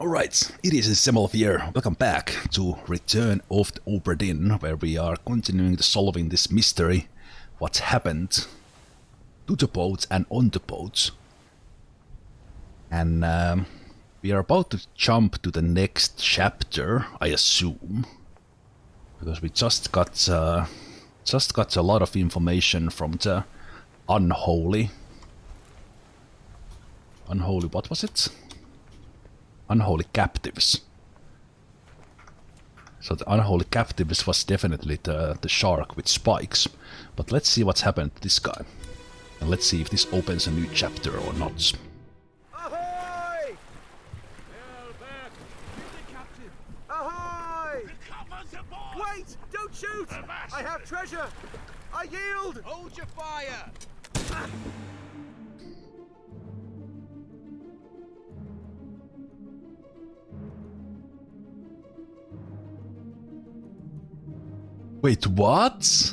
Alright, it is Zemalf here. Welcome back to Return of the Obra Dinn, where we are continuing to solving this mystery. What happened to the boats and on the boats. And we are about to jump to the next chapter, I assume. Because we just got a lot of information from the unholy, what was it? Unholy captives. So the unholy captives was definitely the shark with spikes. But let's see what's happened to this guy. And let's see if this opens a new chapter or not. Ahoy! Ahoy! Wait! Don't shoot! I have treasure! I yield! Hold your fire! Wait, what?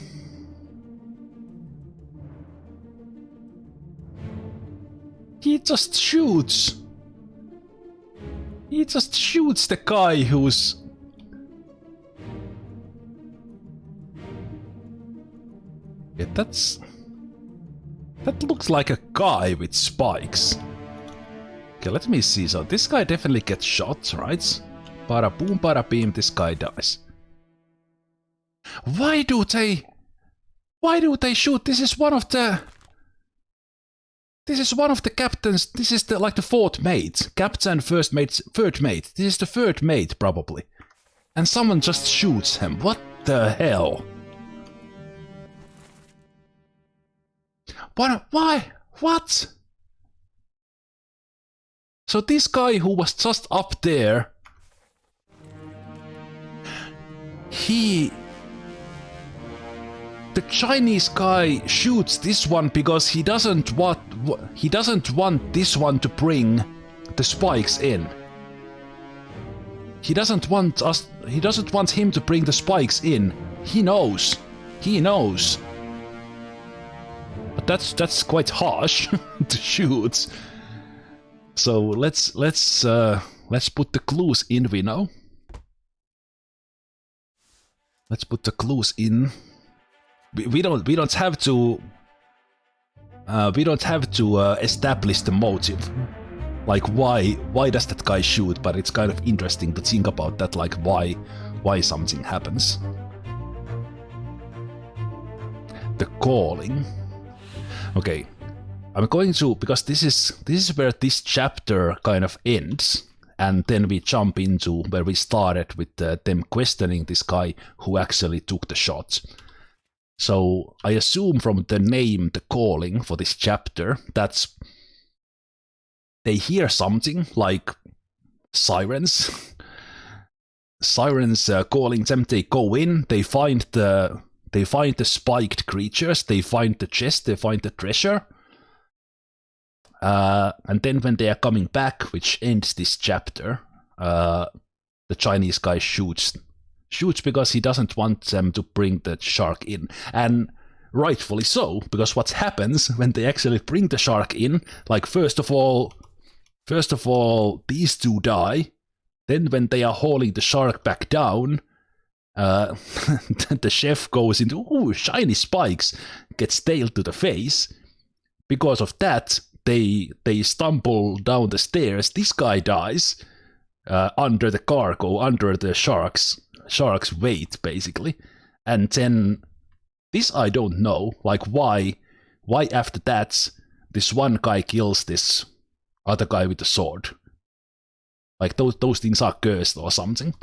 He just shoots. He just shoots the guy who's... Yeah, that looks like a guy with spikes. Okay, let me see. So this guy definitely gets shot, right? Bada boom, bada beam, this guy dies. Why do they shoot? This is one of the captains. This is like the fourth mate. Captain, first mate, third mate. This is the third mate probably. And someone just shoots him. What the hell? Why? What? So this guy who was just up there, the Chinese guy shoots this one because he doesn't want this one to bring the spikes in. He doesn't want him to bring the spikes in. He knows. But that's quite harsh to shoot. So let's put the clues in, we know. Let's put the clues in. We don't have to establish the motive, like why does that guy shoot? But it's kind of interesting to think about that, like why something happens. The calling. Okay, I'm going to, because this is where this chapter kind of ends, and then we jump into where we started with them questioning this guy who actually took the shot. So I assume from the name, the calling for this chapter, that's they hear something like sirens. Sirens calling them. They go in. They find the spiked creatures. They find the chest. They find the treasure. And then when they are coming back, which ends this chapter, the Chinese guy shoots because he doesn't want them to bring the shark in. And rightfully so, because what happens when they actually bring the shark in, like first of all these two die, then when they are hauling the shark back down, the chef goes into, ooh, shiny spikes, gets nailed to the face. Because of that, they stumble down the stairs, this guy dies under the cargo, under the shark's weight, basically. And then this I don't know, like why after that this one guy kills this other guy with the sword. Like those things are cursed or something.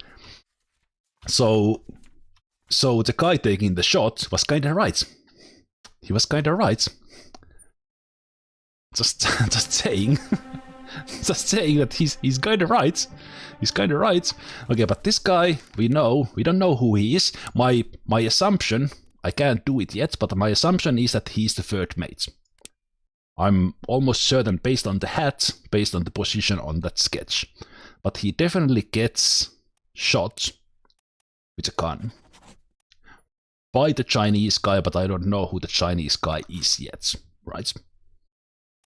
So the guy taking the shot was kinda right. He was kinda right. Just saying. Just saying that he's kinda right. He's kinda right. Okay, but this guy, we don't know who he is. My assumption, I can't do it yet, but my assumption is that he's the third mate. I'm almost certain based on the hat, based on the position on that sketch. But he definitely gets shot with a gun by the Chinese guy, but I don't know who the Chinese guy is yet, right?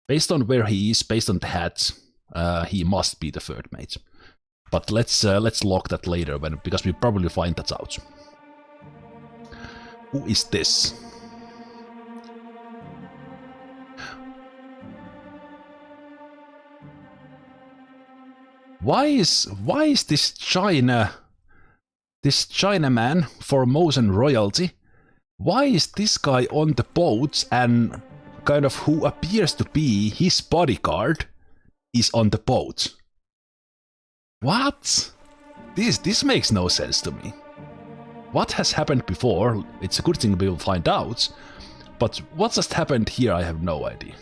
Based on where he is, based on the hat, he must be the third mate. But let's log that later because we probably find that out. Who is this? Why is this Chinaman, Formosan royalty? Why is this guy on the boat and kind of who appears to be his bodyguard is on the boat? What? This makes no sense to me. What has happened before? It's a good thing we will find out. But what just happened here, I have no idea.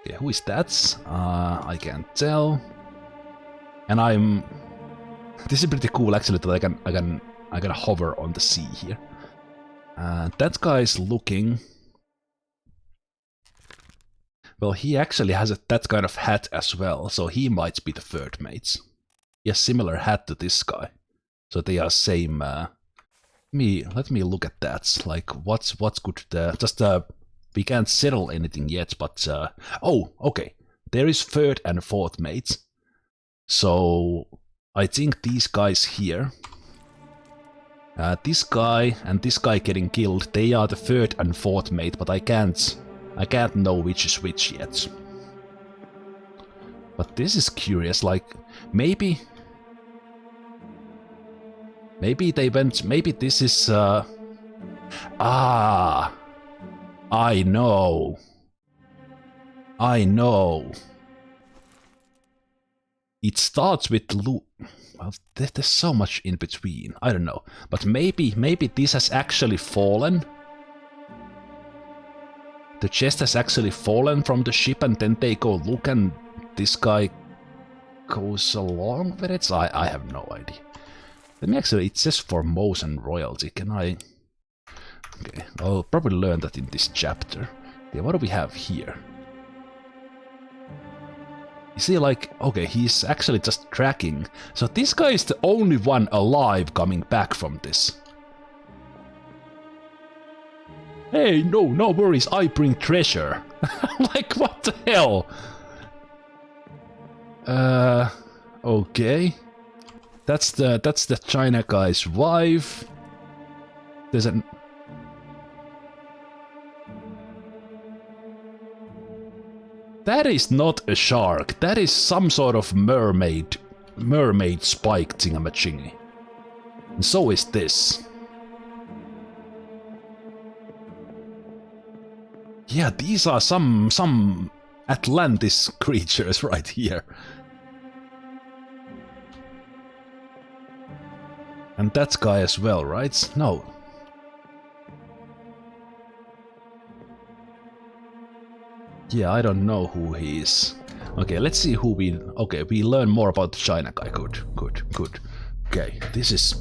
Okay, who is that? I can't tell. And this is pretty cool actually that I can hover on the sea here. That guy is looking. Well, he actually has that kind of hat as well, so he might be the third mate. He has similar hat to this guy, so they are same. Let me look at that. Like, what's good? We can't settle anything yet, but oh, okay. There is third and fourth mates. So I think these guys here, this guy and this guy getting killed, they are the third and fourth mate, but I can't know which is which yet. But this is curious, like maybe they went, maybe this is I know. It starts with well, there's so much in between. I don't know, but maybe this has actually fallen. The chest has actually fallen from the ship, and then they go look, and this guy goes along with it. So I have no idea. Let me actually. It says Formosan royalty. Can I? Okay, I'll probably learn that in this chapter. Okay, what do we have here? You see, like, okay, he's actually just tracking. So this guy is the only one alive coming back from this. Hey, no worries, I bring treasure. Like, what the hell? Okay. That's the China guy's wife. There's an... That is not a shark, that is some sort of mermaid spike thingamajiggy. And so is this. Yeah, these are some Atlantis creatures right here. And that guy as well, right? No. Yeah, I don't know who he is. Okay, let's see who we... Okay, we learn more about the China guy. Good. Okay, this is...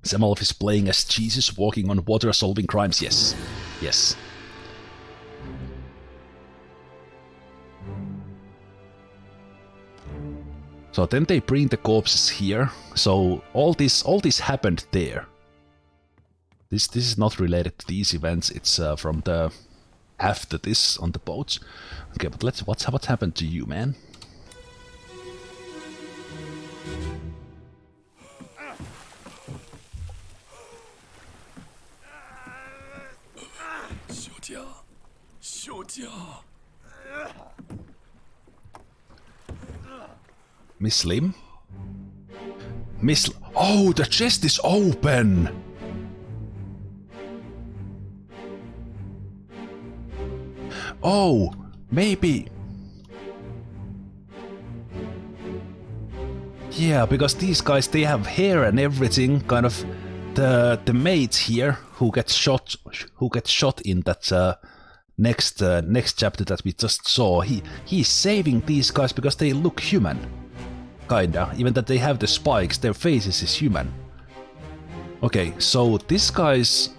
Zemalf is playing as Jesus, walking on water, solving crimes. Yes. So then they bring the corpses here. So all this happened there. This is not related to these events. It's from the after this on the boats. Okay, but let's what happened to you, man? Miss Lim? Oh, the chest is open! Oh, maybe... Yeah, because these guys, they have hair and everything, kind of the mates here who get shot in that next chapter that we just saw. He's saving these guys because they look human. Kinda, even that they have the spikes, their faces is human. Okay, so this guy's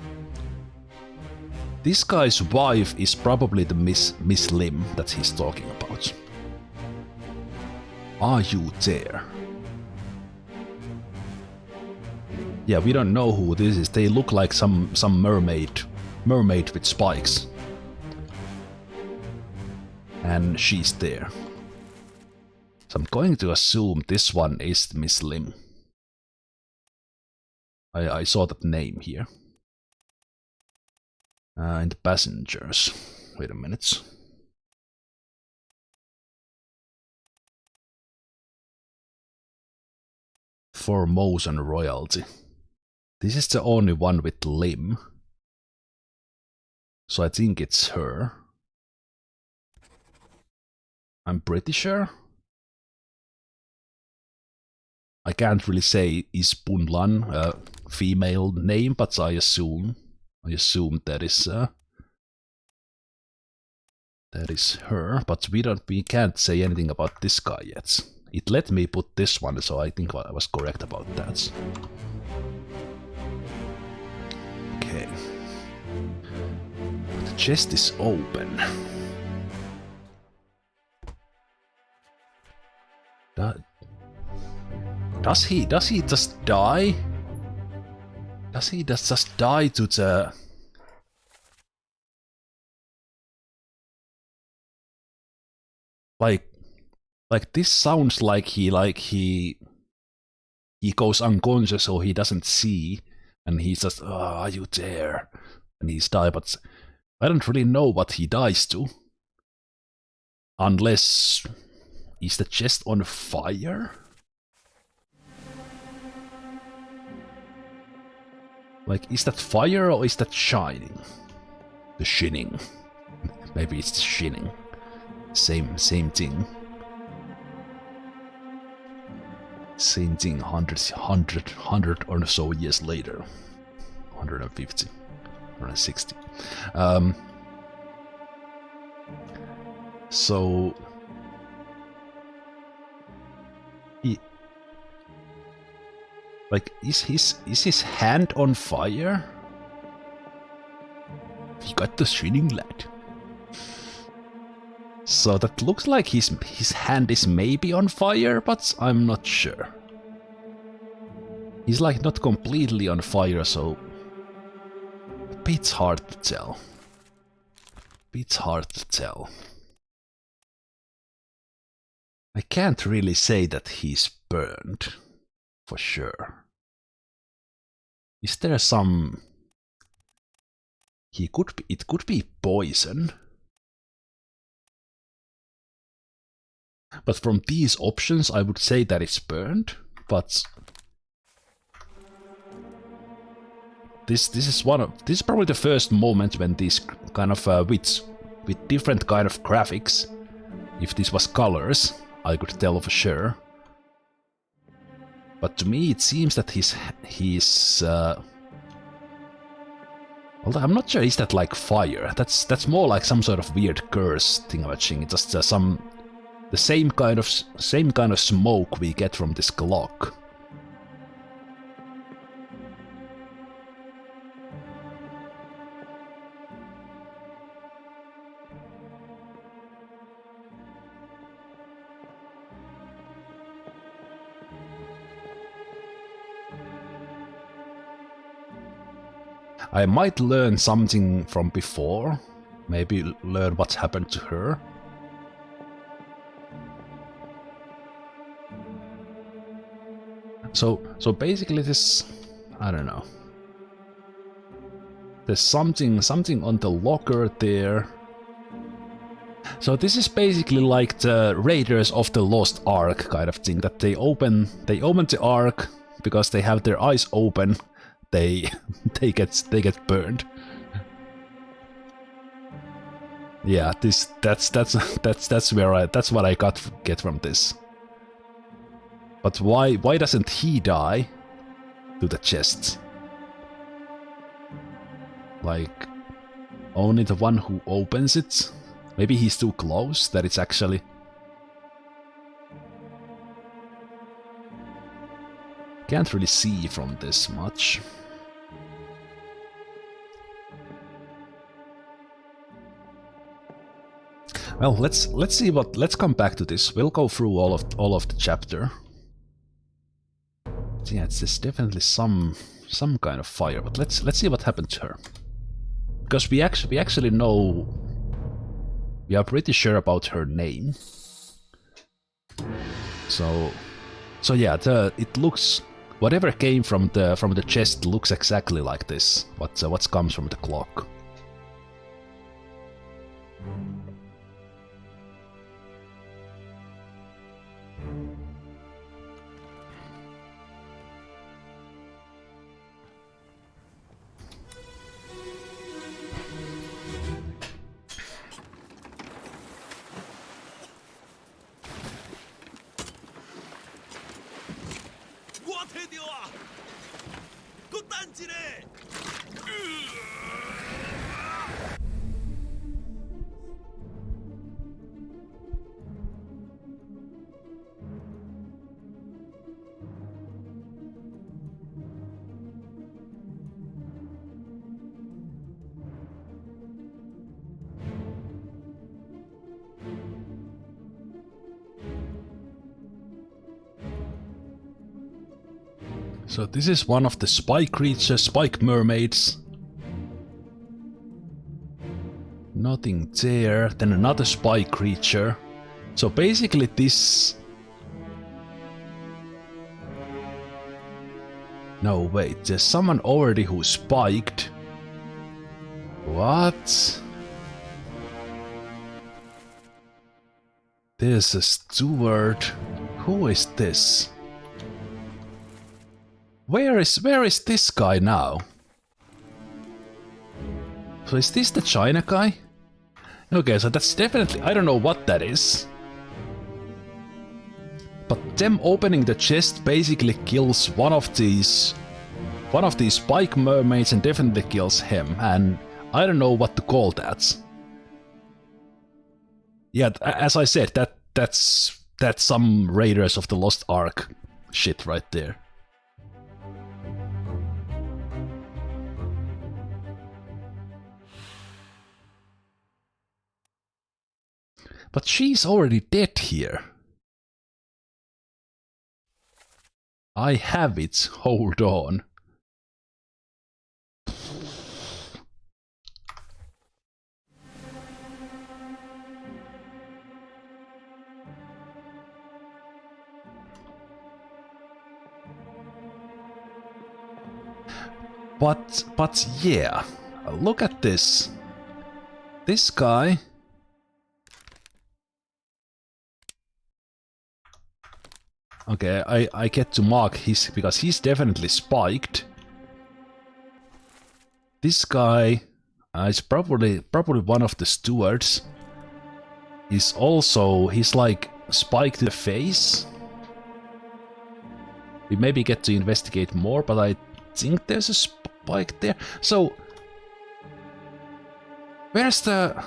wife is probably the Miss Lim that he's talking about. Are you there? Yeah, we don't know who this is. They look like some mermaid with spikes. And she's there. So I'm going to assume this one is Miss Lim. I saw that name here. And passengers. Wait a minute. Formosan royalty. This is the only one with Lim. So I think it's her. I'm pretty sure. I can't really say is Punlan a female name, but I assume that is her. But we can't say anything about this guy yet. It let me put this one, so I think I was correct about that. Okay. The chest is open. Does he just die? Does he just die to the... Like this sounds like he goes unconscious, so he doesn't see, and he's just, oh, are you there? And he's died, but I don't really know what he dies to. Unless... Is the chest on fire? Like, is that fire or is that shining? The shining. Maybe it's the shining. Same thing. Same thing, 100 or so years later. 150, 160. So... Like, is his hand on fire? He got the shining light. So that looks like his hand is maybe on fire, but I'm not sure. He's like not completely on fire, so a bit hard to tell. I can't really say that he's burned, for sure. Is there some... It could be poison. But from these options, I would say that it's burned, but... This is probably the first moment when these kind of, with different kind of graphics, if this was colors, I could tell for sure. But to me, it seems that he's well, I'm not sure. Is that like fire? That's more like some sort of weird curse thing about thing. It's just the same kind of smoke we get from this clock. I might learn something from before, maybe learn what happened to her. So basically this, I don't know. There's something on the locker there. So this is basically like the Raiders of the Lost Ark kind of thing, that they open the Ark because they have their eyes open. They get burned. Yeah, that's what I get from this. But why doesn't he die to the chest? Like, only the one who opens it? Maybe he's too close that it's actually... Can't really see from this much. Well, let's see what. Let's come back to this. We'll go through all of the chapter. Yeah, it's definitely some kind of fire. But let's see what happened to her, because we actually know. We are pretty sure about her name. So yeah, it looks, whatever came from the chest looks exactly like this. What comes from the clock. So this is one of the spike creatures, spike mermaids. Nothing there. Then another spike creature. So basically this... No, wait, there's someone already who spiked. What? There's a steward. Who is this? Where is this guy now? So is this the China guy? Okay, so that's definitely, I don't know what that is. But them opening the chest basically kills one of these spike mermaids and definitely kills him, and I don't know what to call that. Yeah, as I said, that's some Raiders of the Lost Ark shit right there. But she's already dead here. I have it, hold on. But yeah, look at this. This guy... Okay, I get to mark his, because he's definitely spiked. This guy is probably one of the stewards. He's like spiked in the face. We maybe get to investigate more, but I think there's a spike there. So, where's the...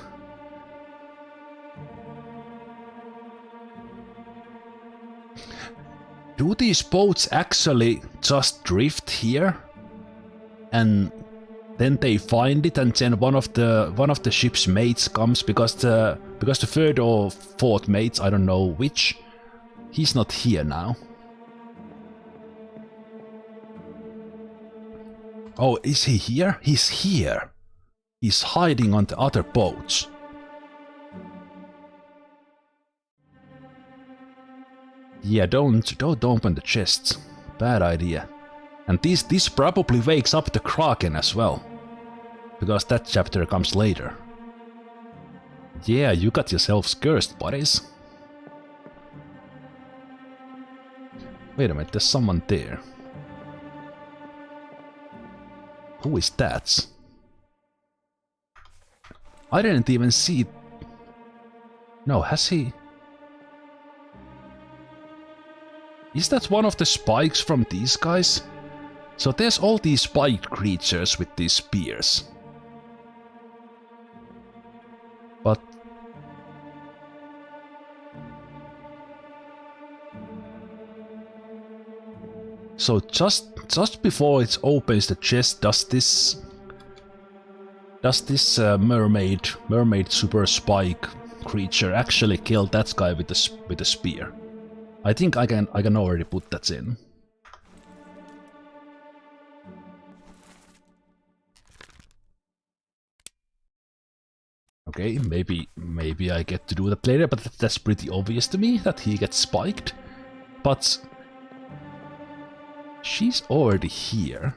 Do these boats actually just drift here? And then they find it, and then one of the ship's mates comes, because the third or fourth mates, I don't know which, he's not here now. Oh, is he here? He's here. He's hiding on the other boats. Yeah, don't open the chests. Bad idea. And this probably wakes up the Kraken as well. Because that chapter comes later. Yeah, you got yourselves cursed, buddies. Wait a minute, there's someone there. Who is that? I didn't even see... No, has he... Is that one of the spikes from these guys? So there's all these spiked creatures with these spears. But... So just before it opens the chest, does this mermaid super spike creature actually kill that guy with the spear? I think I can already put that in. Okay, maybe I get to do that later, but that's pretty obvious to me that he gets spiked. But she's already here.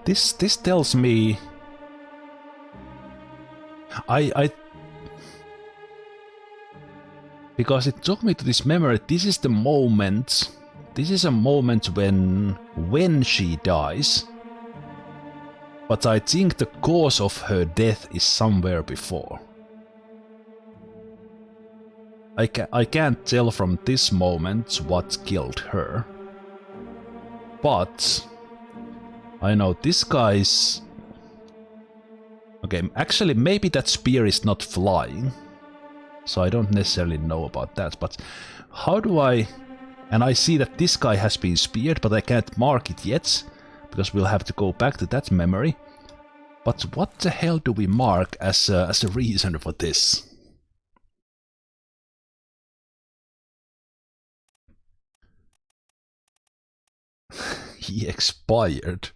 This tells me because it took me to this memory. This is the moment. This is a moment when she dies. But I think the cause of her death is somewhere before. I can't tell from this moment what killed her. But I know this guy's... Okay, actually maybe that spear is not flying. So I don't necessarily know about that, but how do I... And I see that this guy has been speared, but I can't mark it yet, because we'll have to go back to that memory. But what the hell do we mark as a reason for this? He expired.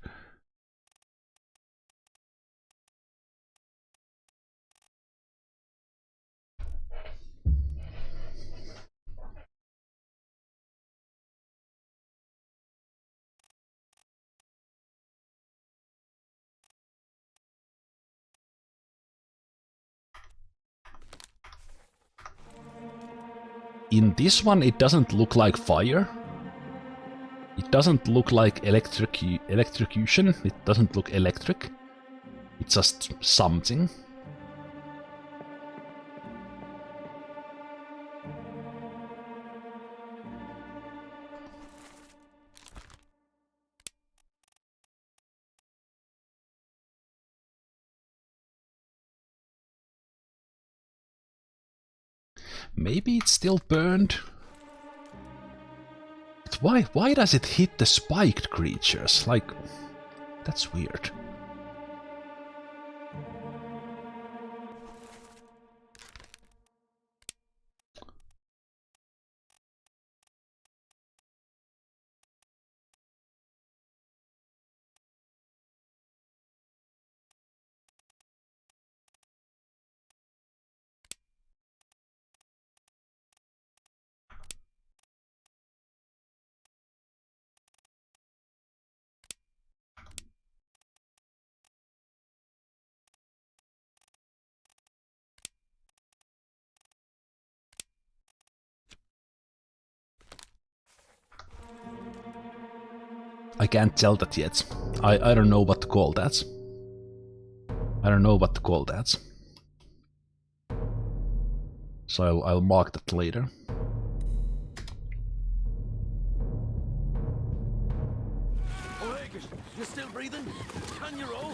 In this one, it doesn't look like fire. It doesn't look like electrocution. It doesn't look electric. It's just something. Maybe it's still burned. But why does it hit the spiked creatures? Like, that's weird. I can't tell that yet. I don't know what to call that. I don't know what to call that. So I'll mark that later. You still breathing? Can you roll?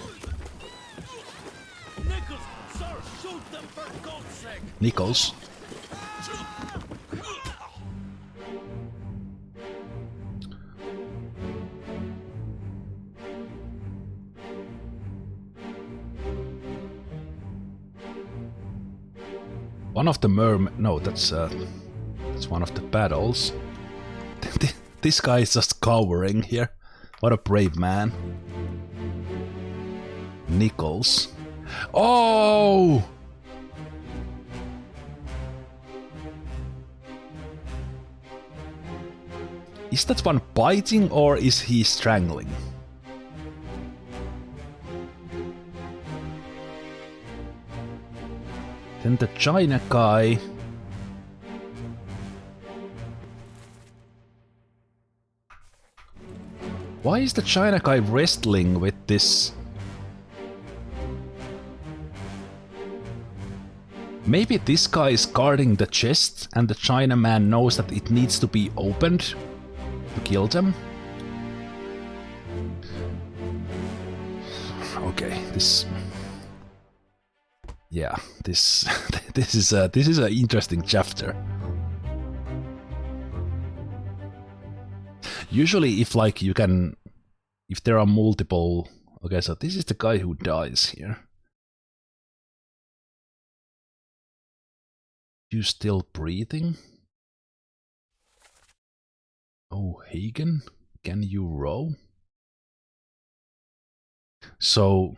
Nichols, sir, shoot them for God's sake! Nichols. One of the no, that's one of the battles. This guy is just cowering here. What a brave man. Nichols. Oh! Is that one biting or is he strangling? Then the China guy... Why is the China guy wrestling with this? Maybe this guy is guarding the chest and the Chinaman knows that it needs to be opened to kill them? Okay, this... Yeah, this this is an interesting chapter. Usually, if there are multiple, okay, so this is the guy who dies here. You still breathing? Oh, Hagen, can you row? So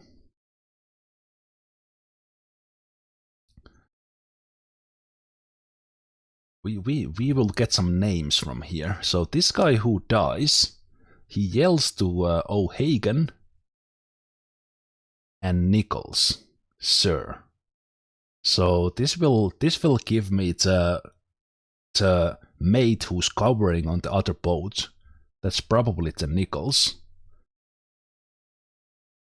we will get some names from here. So this guy who dies, he yells to O'Hagan and Nichols, sir. So this will give me the mate who's covering on the other boat. That's probably the Nichols.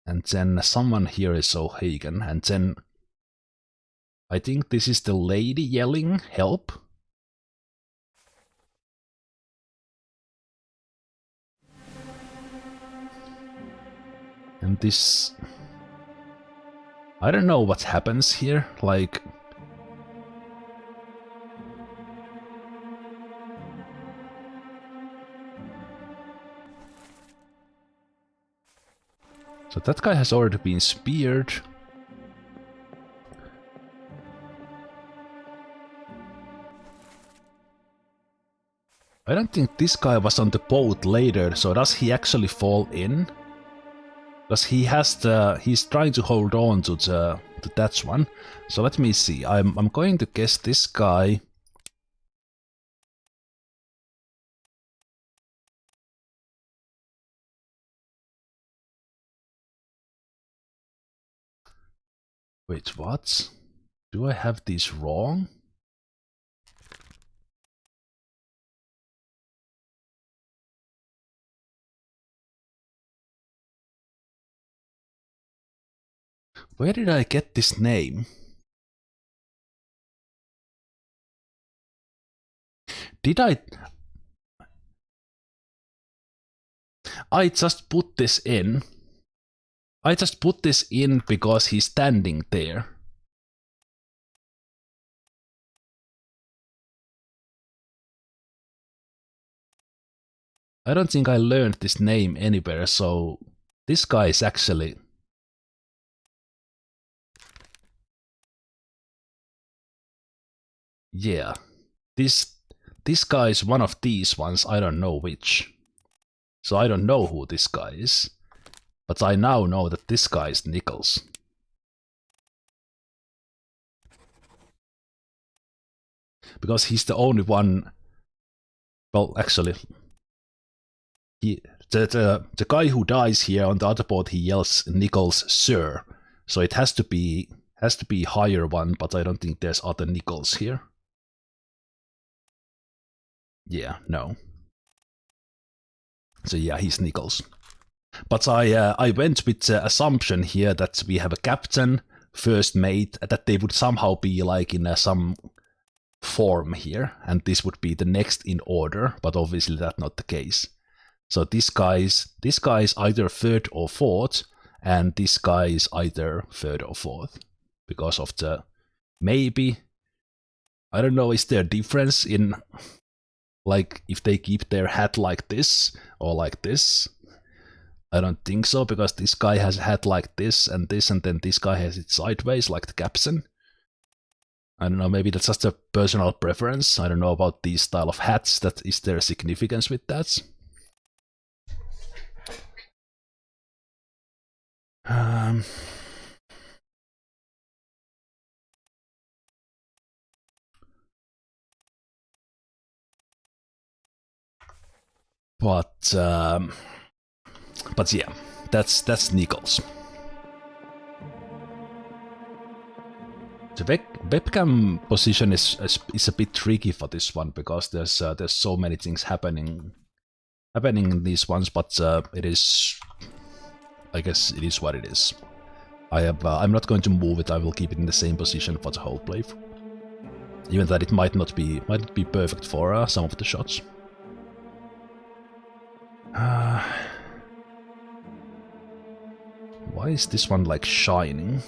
And then someone here is O'Hagan, and then I think this is the lady yelling help. And this, I don't know what happens here, like so that guy has already been speared. I don't think this guy was on the boat later, so does he actually fall in? Because he has he's trying to hold on to that one. So let me see. I'm going to guess this guy. Wait, what? Do I have these wrong? Where did I get this name? Did I just put this in? I just put this in because he's standing there. I don't think I learned this name anywhere, so this guy is actually... Yeah, this guy is one of these ones, I don't know which. So I don't know who this guy is. But I now know that this guy is Nichols. Because he's the only one... Well, actually... The guy who dies here on the other boat, he yells Nichols, sir. So it has to be higher one, but I don't think there's other Nichols here. Yeah, no. So yeah, he's Nichols. But I went with the assumption here that we have a captain, first mate, that they would somehow be like in some form here, and this would be the next in order, but obviously that's not the case. So this guy is either third or fourth, and this guy is either third or fourth. Because of the... Maybe... I don't know, is there a difference in... Like, if they keep their hat like this, or like this? I don't think so, because this guy has a hat like this, and then this guy has it sideways, like the captain. I don't know, maybe that's just a personal preference. I don't know about these style of hats. That is there a significance with that? But yeah, that's Nichols. The webcam position is a bit tricky for this one because there's so many things happening in these ones, but it is, I guess it is what it is. I'm not going to move it. I will keep it in the same position for the whole playthrough, even that it might not be perfect for some of the shots. Why is this one like shining?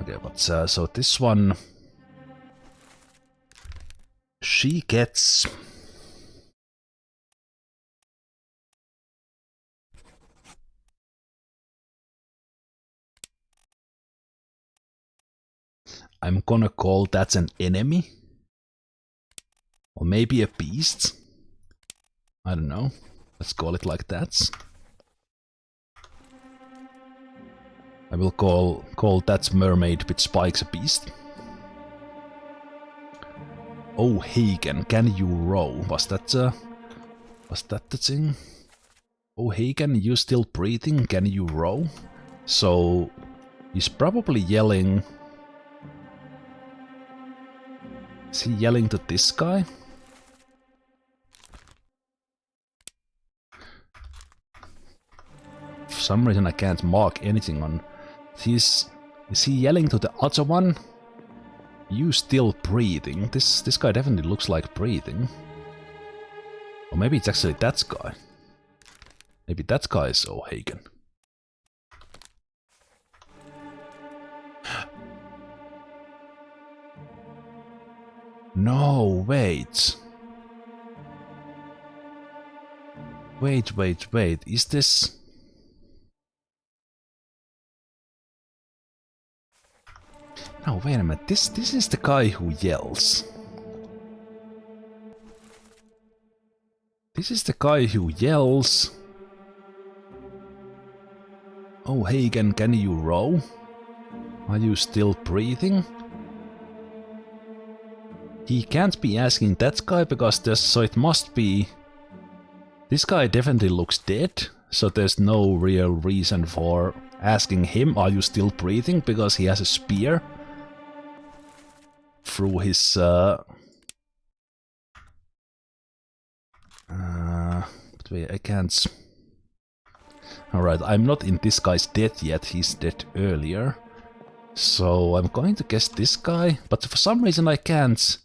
Okay, but so this one, she gets... I'm gonna call that an enemy. Or maybe a beast. I don't know. Let's call it like that. I will call that mermaid with spikes a beast. Oh, Hagen, can you row? Was that the thing? Oh, Hagen, you still breathing? Can you row? So he's probably yelling. Is he yelling to this guy? For some reason I can't mark anything on. Is he yelling to the other one? You still breathing? This guy definitely looks like breathing. Or maybe it's actually that guy. Maybe that guy is O'Hagan. No, wait. Wait. Is this... No, wait a minute. This is the guy who yells. This is the guy who yells. Oh, Hagen, can you row? Are you still breathing? He can't be asking that guy because so it must be... This guy definitely looks dead, so there's no real reason for asking him, are you still breathing? Because he has a spear through his... But wait, I can't... Alright, I'm not in this guy's death yet, he's dead earlier. So I'm going to guess this guy, but for some reason I can't...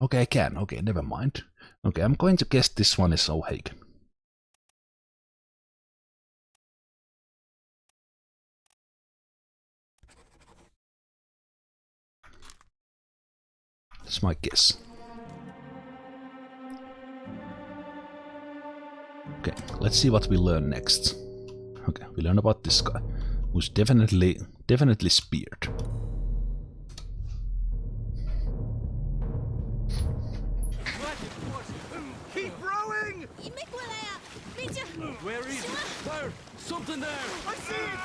Okay, I can. Okay, never mind. Okay, I'm going to guess this one is O'Hagan. That's my guess. Okay, let's see what we learn next. Okay, we learn about this guy, who's definitely speared. Keep rowing! Where is it? There! Something there! I see it!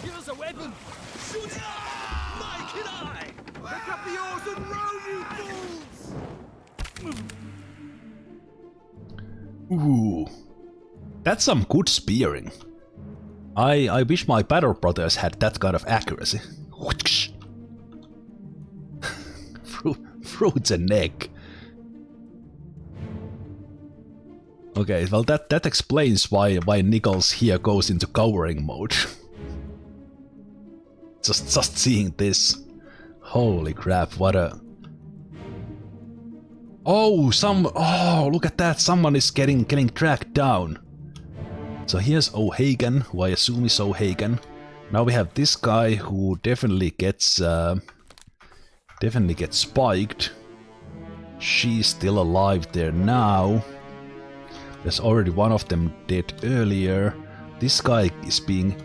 Give us a weapon! Shoot it! Mike and I! Pick up the oars and row, you fools! Ooh, that's some good spearing. I wish my battle brothers had that kind of accuracy. through the neck. Okay, well that explains why Nichols here goes into cowering mode. just seeing this. Holy crap, what a... Oh, look at that, someone is getting tracked down. So here's O'Hagan, who I assume is O'Hagan. Now we have this guy who definitely gets spiked. She's still alive there now. There's already one of them dead earlier. This guy is being...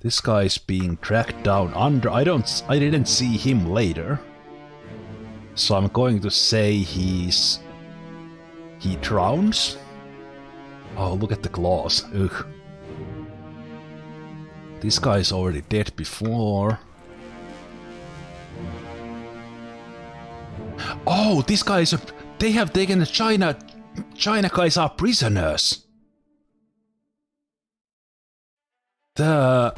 This guy is being tracked down under... I didn't see him later. So I'm going to say he drowns. Oh, look at the claws. Ugh. This guy is already dead before. Oh, these guys are... They have taken the China guys are prisoners. The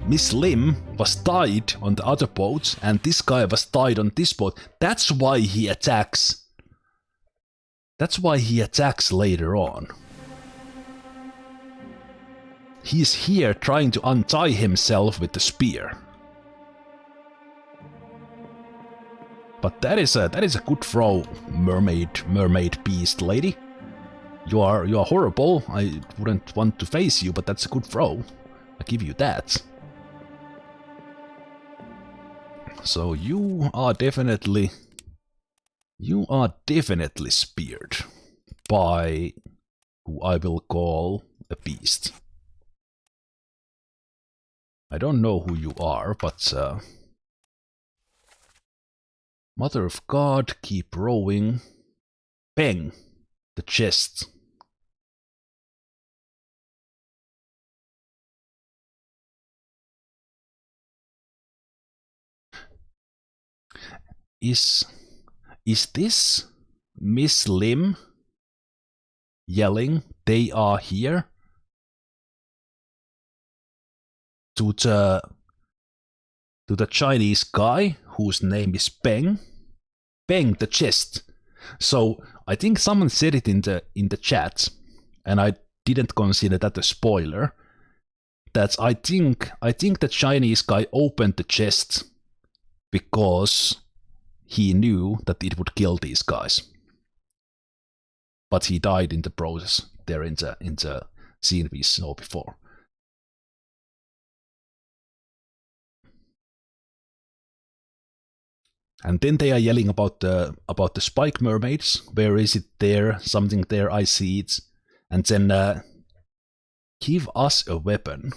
Miss Lim was tied on the other boat, and this guy was tied on this boat. That's why he attacks. That's why he attacks later on. He's here trying to untie himself with the spear. But that is a good throw, mermaid beast lady. You are horrible. I wouldn't want to face you, but that's a good throw. I give you that. So you are definitely speared. spy who I will call a beast. I don't know who you are, but Mother of God, keep rowing. Bang! The chest. Is this Miss Lim yelling, "They are here"? To the Chinese guy whose name is Peng. Peng the chest. So I think someone said it in the chat, and I didn't consider that a spoiler. That I think the Chinese guy opened the chest because he knew that it would kill these guys. But he died in the process there in the scene we saw before. And then they are yelling about the spike mermaids. Where is it there? Something there, I see it. And then give us a weapon.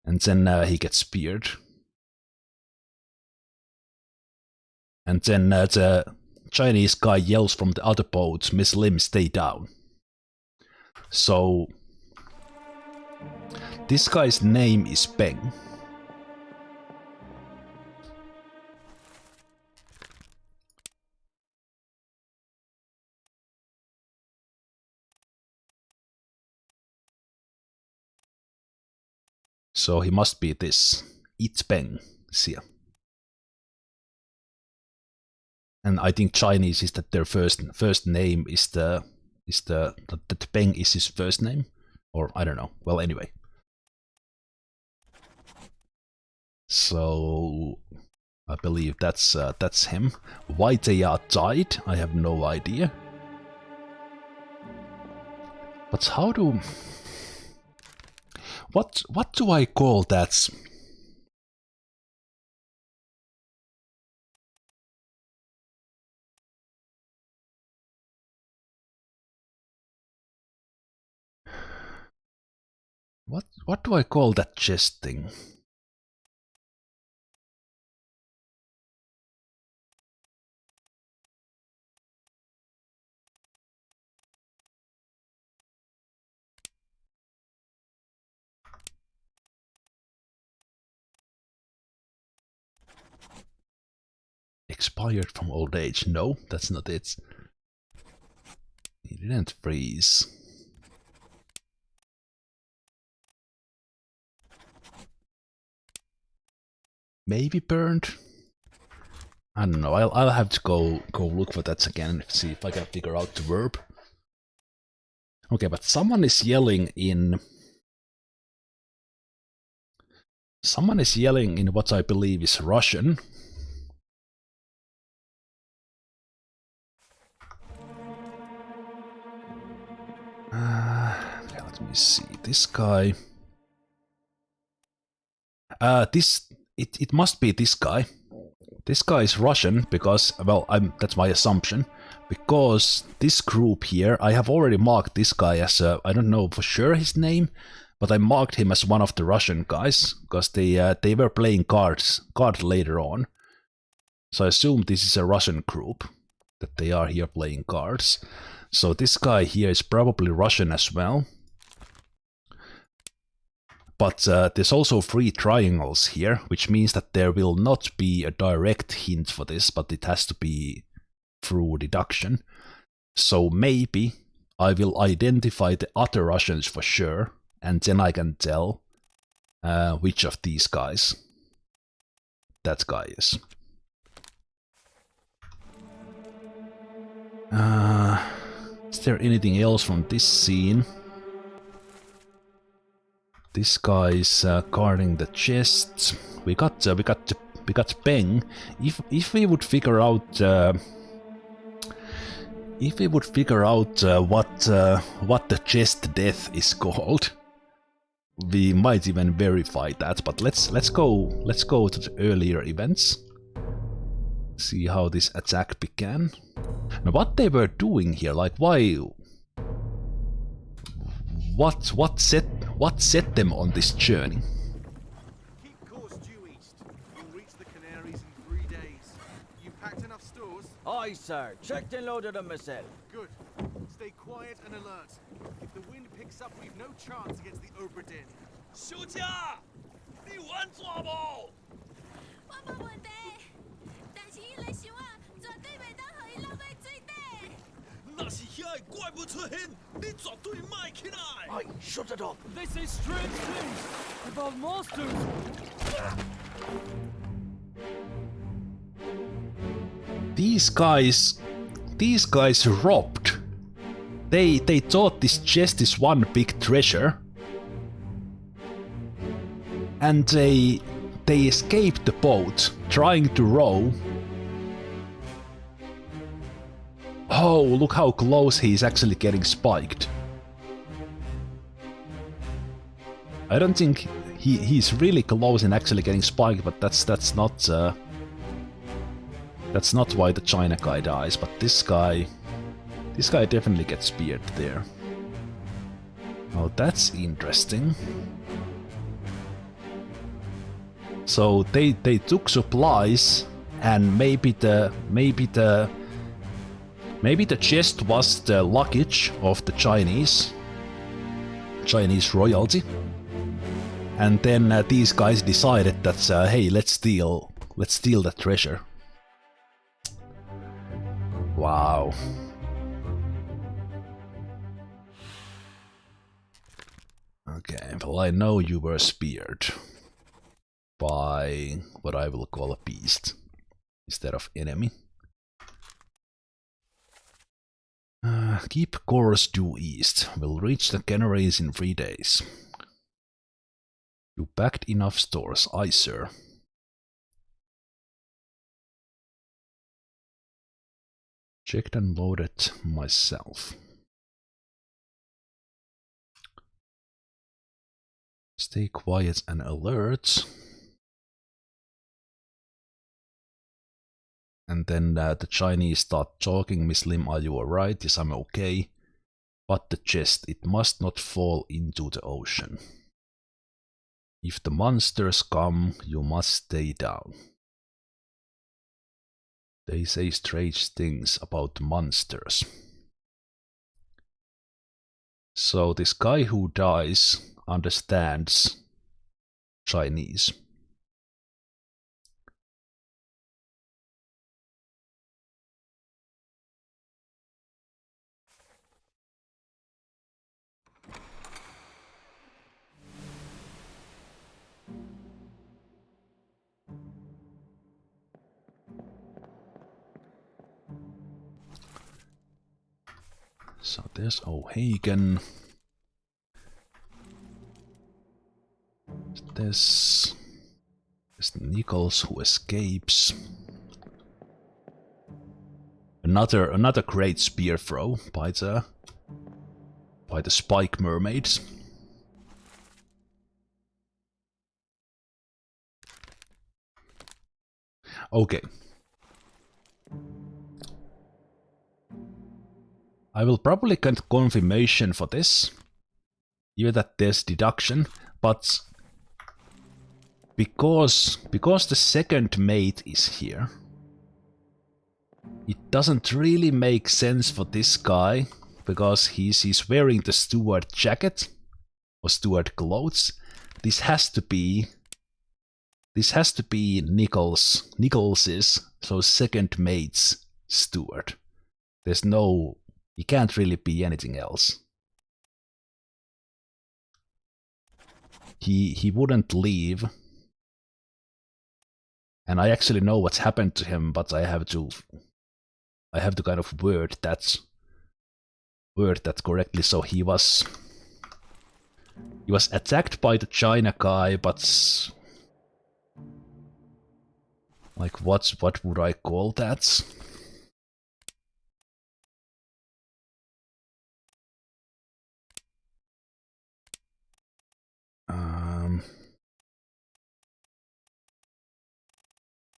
And then he gets speared. And then the Chinese guy yells from the other boat, "Miss Lim, stay down." So this guy's name is Peng. So he must be this. It's Peng. See ya. And I think Chinese is that their first name is that Peng is his first name, or I don't know. Well, anyway. So I believe that's him. Why they are tied, I have no idea. But how do? What do I call that? What do I call that chest thing? Expired from old age. No, that's not it. He didn't freeze. Maybe burned? I don't know. I'll have to go look for that again, see if I can figure out the verb. Okay, but someone is yelling in... Someone is yelling in what I believe is Russian. Okay, let me see. This guy... It must be this guy. This guy is Russian because, well, that's my assumption. Because this group here, I have already marked this guy as I don't know for sure his name, but I marked him as one of the Russian guys because they were playing cards later on. So I assume this is a Russian group that they are here playing cards. So this guy here is probably Russian as well. But there's also 3 triangles here, which means that there will not be a direct hint for this, but it has to be through deduction. So maybe I will identify the other Russians for sure, and then I can tell which of these guys that guy is. Is there anything else from this scene? This guy is guarding the chests. We got Peng. If we would figure out what the chest death is called, we might even verify that. But let's go to the earlier events. see how this attack began. Now, what they were doing here, like why? What set them on this journey? Keep course due east. You'll reach the Canaries in 3 days. You packed enough stores? Aye, sir. Checked and loaded them myself. Good. Stay quiet and alert. If the wind picks up, we've no chance against the Obra Dinn. 休假，你穩做無？我冇問題，但是伊來想啊，絕對袂當互伊落去水底。若是遐個怪物出現，你絕對賣起來。 Aye, shut it up. They say strange things about monsters. These guys robbed. They thought this chest is one big treasure. And they escaped the boat, trying to row. Oh, look how close he's actually getting spiked. I don't think he's really close in actually getting spiked, but that's not why the China guy dies. But this guy definitely gets speared there. Oh, that's interesting. So they took supplies, and maybe the chest was the luggage of the Chinese royalty, and then these guys decided that hey, let's steal the treasure. Wow. Okay, well, I know you were speared by what I will call a beast instead of enemy. Keep course due east. We'll reach the Canaries in 3 days. You packed enough stores, aye, sir. Checked and loaded myself. Stay quiet and alert. And then the Chinese start talking. Miss Lim, are you alright? Yes, I'm okay. But the chest, it must not fall into the ocean. If the monsters come, you must stay down. They say strange things about monsters. So this guy who dies understands Chinese. So there's O'Hagan. There's Nichols who escapes. Another great spear throw by the spike mermaids. Okay. I will probably get confirmation for this, even that there's deduction, but because the second mate is here, it doesn't really make sense for this guy, because he's wearing the steward jacket or steward clothes. This has to be Nichols's, so second mate's steward. There's no. He can't really be anything else. He wouldn't leave. And I actually know what's happened to him, but I have to kind of word that correctly. So he was attacked by the China guy, but like what would I call that?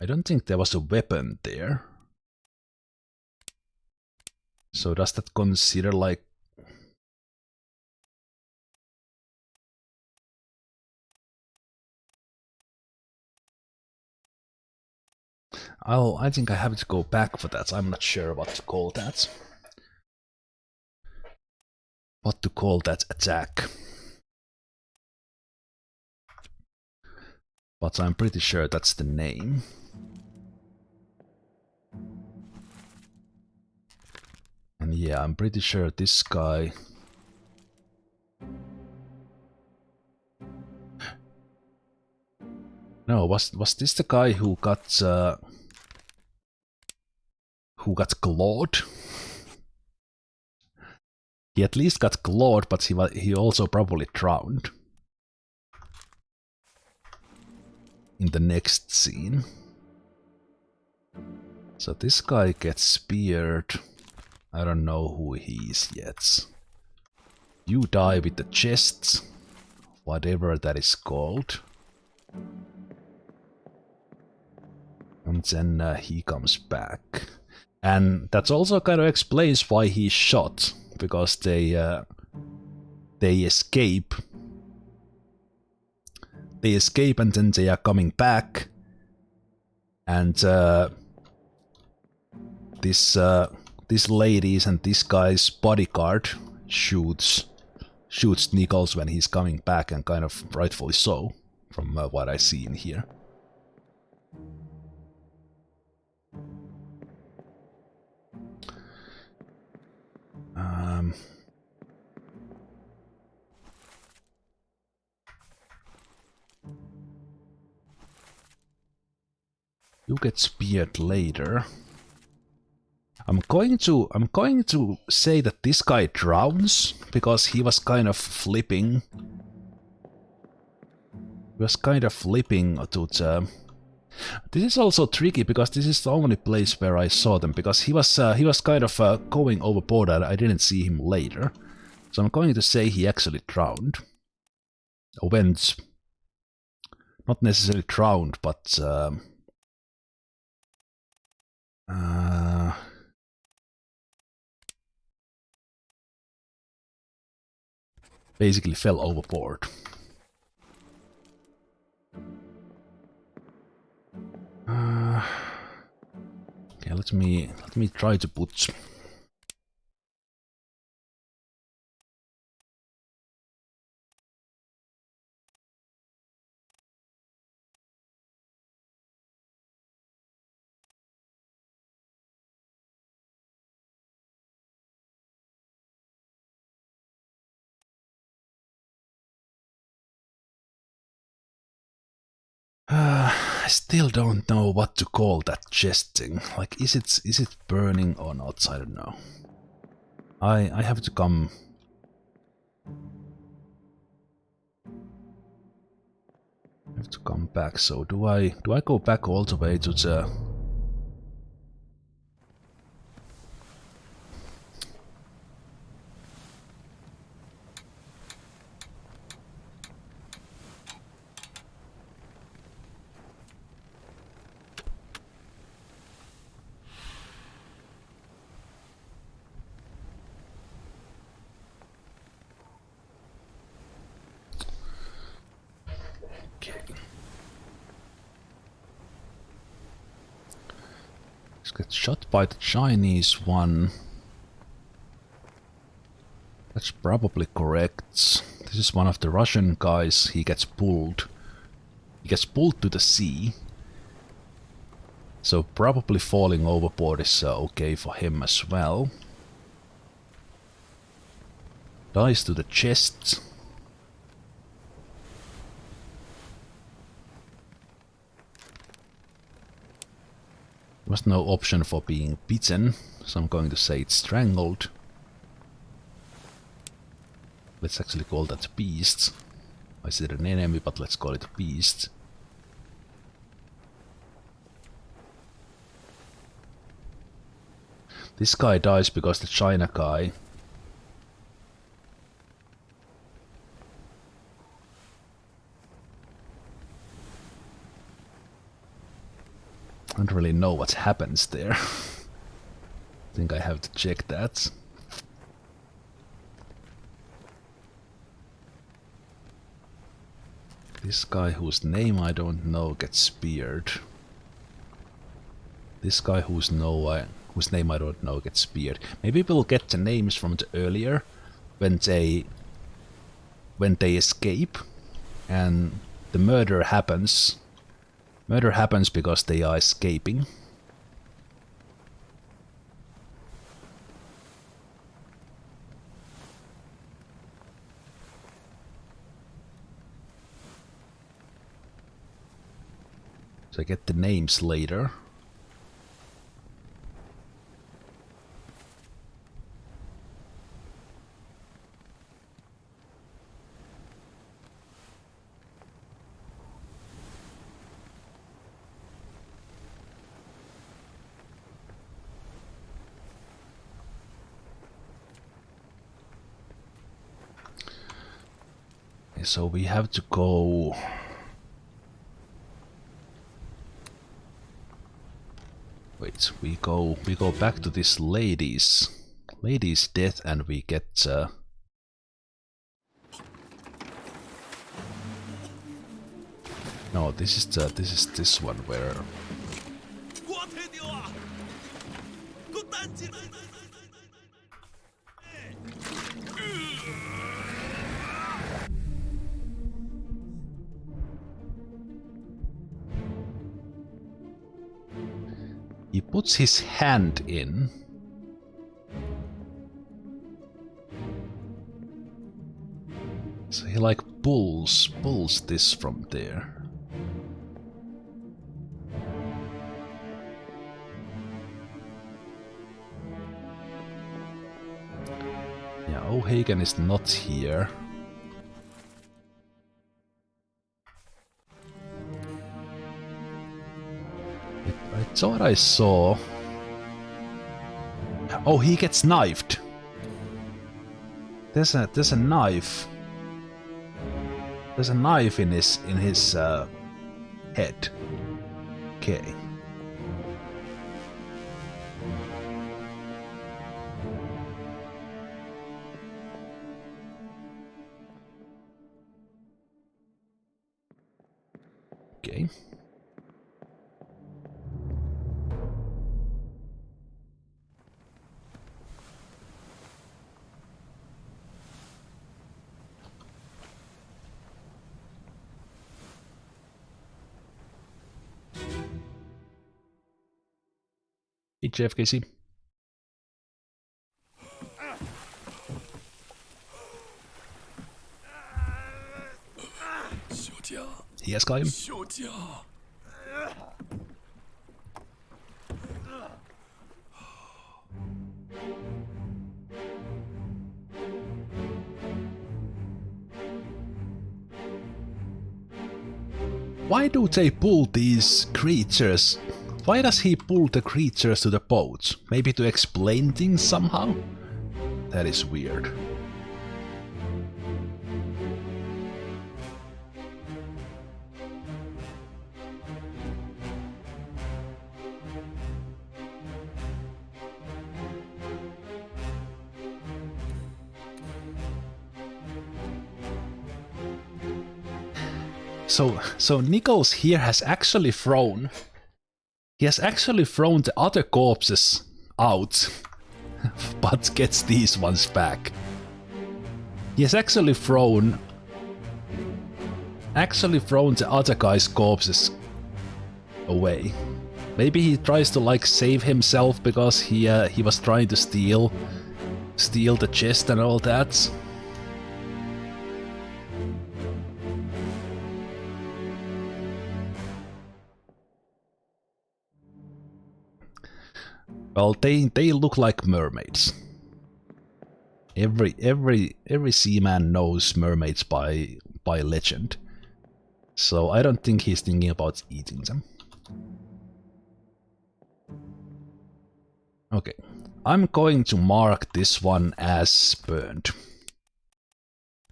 I don't think there was a weapon there. So does that consider like... I think I have to go back for that. I'm not sure what to call that. What to call that attack. But I'm pretty sure that's the name. And yeah, I'm pretty sure this guy... No, was this the guy who got clawed? He at least got clawed, but he also probably drowned. In the next scene. So this guy gets speared. I don't know who he is yet. You die with the chests, whatever that is called. And then he comes back. And that also kind of explains why he's shot. Because they escape. They escape and then they are coming back. And this lady's and this guy's bodyguard shoots Nichols when he's coming back, and kind of rightfully so, from what I see in here. You get speared later. I'm going to say that this guy drowns because he was kind of flipping. He was kind of flipping to the... This is also tricky because this is the only place where I saw them, because he was kind of going overboard and I didn't see him later. So I'm going to say he actually drowned. Or went... Not necessarily drowned, but... basically fell overboard. Okay, let me try to put... I still don't know what to call that chest thing. Like, is it burning or not? I don't know. I have to come... I have to come back. So do I go back all the way to the... Okay. Let's get shot by the Chinese one. That's probably correct. This is one of the Russian guys. He gets pulled. He gets pulled to the sea. So probably falling overboard is okay for him as well. Dies to the chest. There was no option for being bitten, so I'm going to say it's strangled. Let's actually call that beast. I said an enemy, but let's call it a beast. This guy dies because the China guy... don't really know what happens there. Think I have to check that. This guy whose name I don't know gets speared. This guy whose name I don't know gets speared. Maybe we'll get the names from the earlier when they escape and the murder happens. Murder happens because they are escaping. So I get the names later. Okay, so we have to go. Wait, we go back to this lady's death, and we get no, this is this one where he puts his hand in. So he like pulls this from there. Yeah, O'Hagan is not here. I thought I saw. Oh, he gets knifed. There's a knife. There's a knife in his head. Okay. Okay. Hey, Jeff Casey. Yes, Kyle. Why do they pull these creatures? Why does he pull the creatures to the boat? Maybe to explain things somehow? That is weird. So Nichols here has actually thrown. He has actually thrown the other corpses out, but gets these ones back. He has actually thrown the other guy's corpses away. Maybe he tries to like save himself because he was trying to steal the chest and all that. Well, they look like mermaids. Every seaman knows mermaids by legend. So I don't think he's thinking about eating them. Okay, I'm going to mark this one as burned.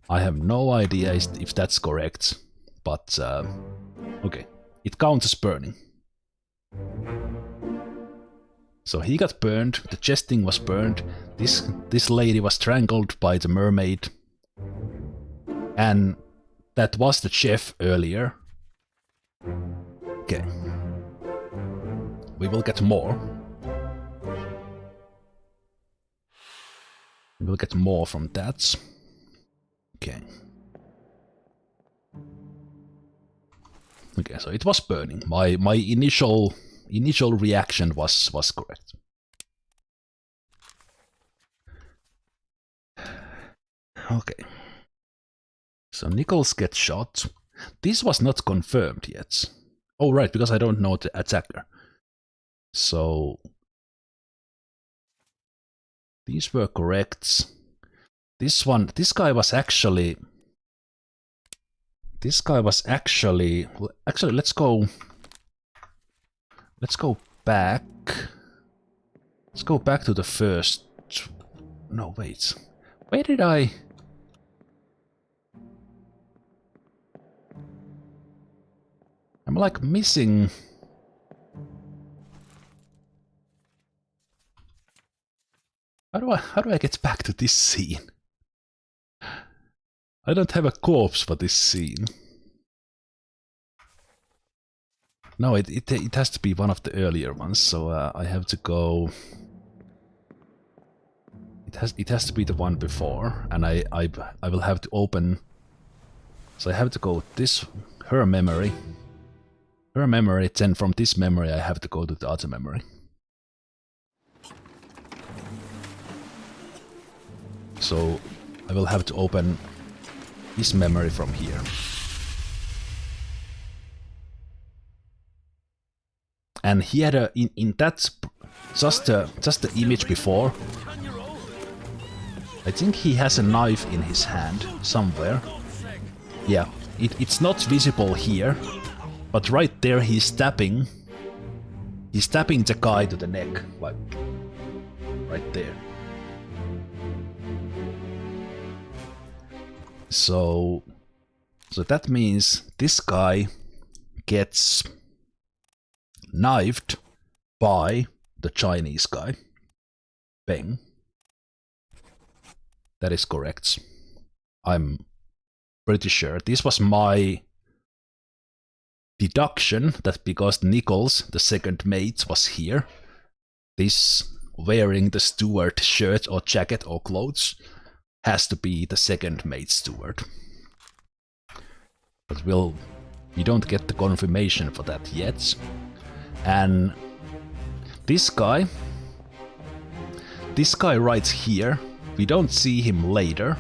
I have no idea if that's correct, but okay, it counts as burning. So he got burned, the chesting was burned, this lady was strangled by the mermaid. And that was the chef earlier. Okay. We will get more. We'll get more from that. Okay. Okay, so it was burning. My initial reaction was correct. Okay. So Nichols gets shot. This was not confirmed yet. Oh right, because I don't know the attacker. So these were correct. This guy was actually actually, let's go back. Let's go back to the first. No, wait. Where did I? I'm like missing. How do I get back to this scene? I don't have a corpse for this scene. No, it has to be one of the earlier ones, so I have to go. It has to be the one before, and I will have to open. So I have to go this her memory, then from this memory I have to go to the other memory. So I will have to open this memory from here. And he had a in that just the image before. I think he has a knife in his hand somewhere. Yeah, it's not visible here, but right there he's stabbing. He's stabbing the guy to the neck, like right there. So that means this guy gets knifed by the Chinese guy. Bang. That is correct. I'm pretty sure. This was my deduction that because Nichols, the second mate, was here, this wearing the steward shirt or jacket or clothes has to be the second mate steward. But we don't get the confirmation for that yet. And this guy right here, we don't see him later.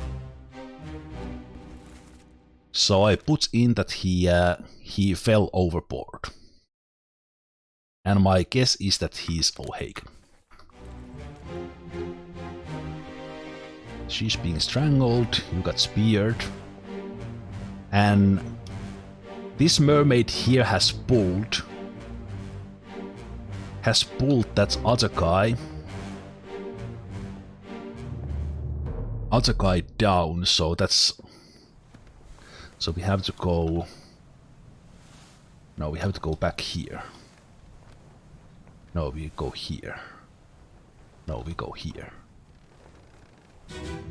So I put in that he fell overboard. And my guess is that he's O'Hagan. She's being strangled, you got speared. And this mermaid here has pulled that other guy down, so we have to go. No, we have to go back here. No, we go here. No, we go here.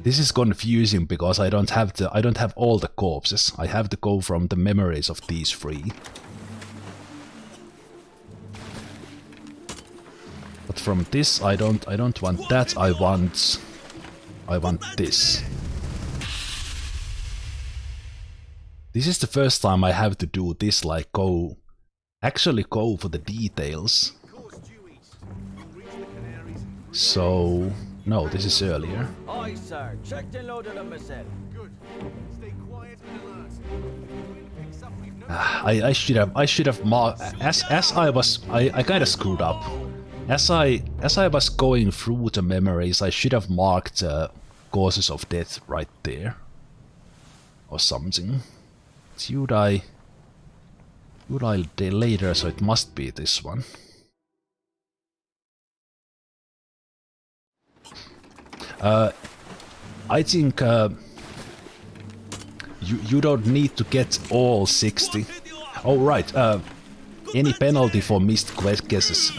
This is confusing because I don't have all the corpses. I have to go from the memories of these three. But from this I don't want that. I want this. This is the first time I have to do this, like actually go for the details. So no, this is earlier. Aye, sir. Checked and loaded them myself. Good. Stay quiet and alert. Picks up we've no I should have marked as I kind of screwed up. As I was going through the memories, I should have marked causes of death right there, or something. You die later, so it must be this one. I think you don't need to get all 60. Oh right, any penalty for missed guesses.